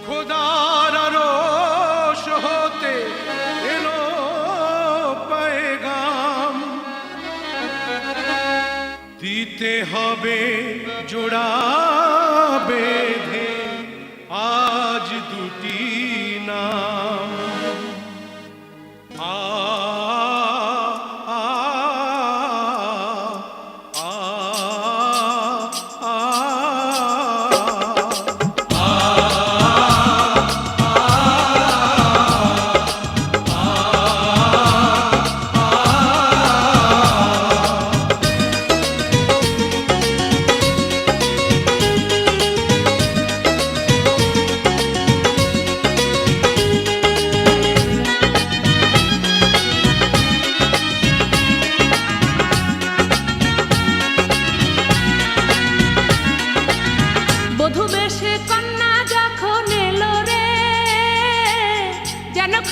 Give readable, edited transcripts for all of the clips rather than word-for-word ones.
খোদার আরশ হতে এলো পেগাম, দিতে হবে জোড়া বেঁধে আজ দুটি নাম।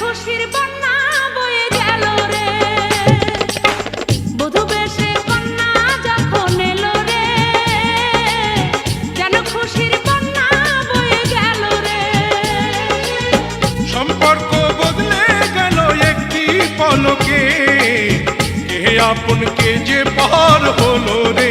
খুশির বন্যা বয়ে গেল রে, বধূ বেশে কন্যা যখন এলো রে, যেন খুশির বন্যা বয়ে গেল রে। সম্পর্ক বদলে গেল একটি পলকে, কে আপন কে যে পর হলো রে।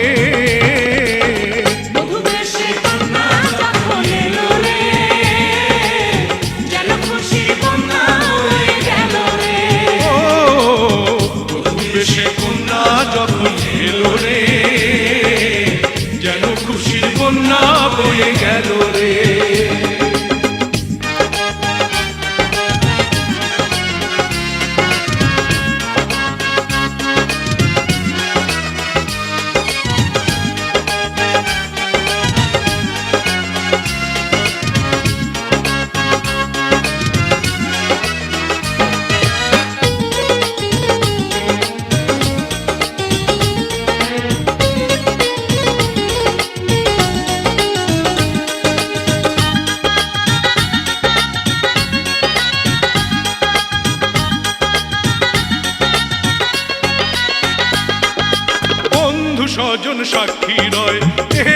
যখন এলো রে, যেন খুশির বন্যা বয়ে গেল রে। স্বজন সাক্ষী রয়,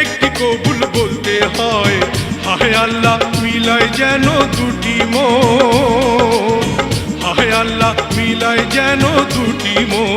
একটি কবুল বলতে হয়। হায় আল্লাহ মিলায় যেন দুটি মন, হায় আল্লাহ মিলায় যেন দুটি মন।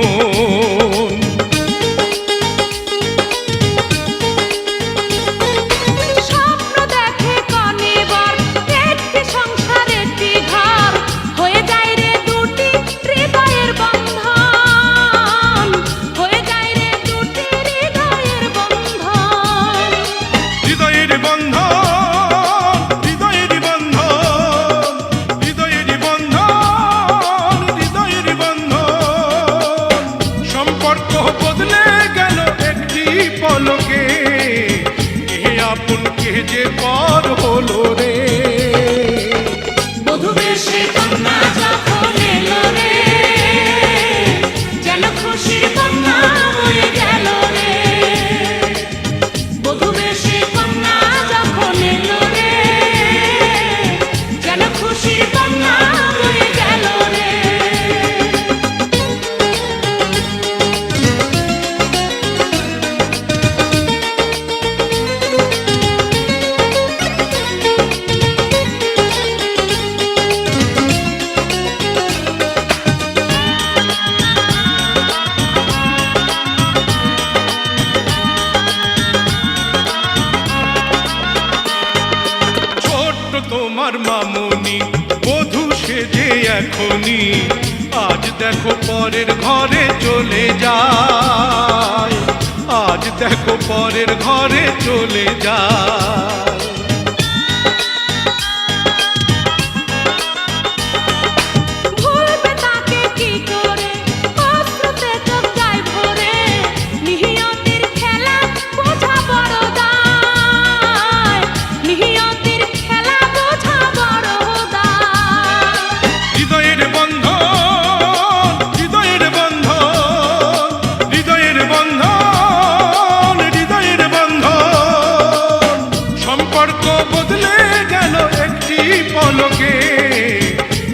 যে পর হলো রে, বধূ বেশে কন্যা যখন এলো রে, যেন খুশির বন্যা বয়ে গেল রে। বধূ বেশে কন্যা যখন এলো রে, যেন খুশির বন্যা বয়ে গেল রে। তোমার মামুনি বধূ সেজে এখনি, আজ দেখো পরের ঘরে চলে যায়, আজ দেখো পরের ঘরে চলে যায়। পলকে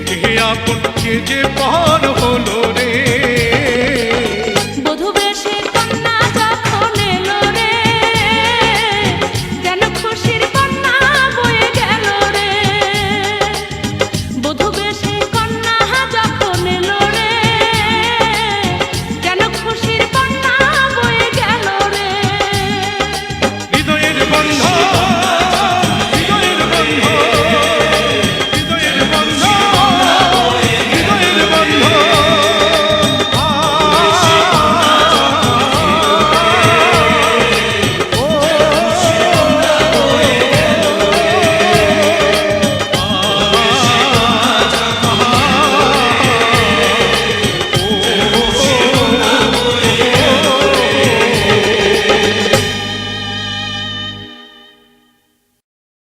কে আপন কে যে পর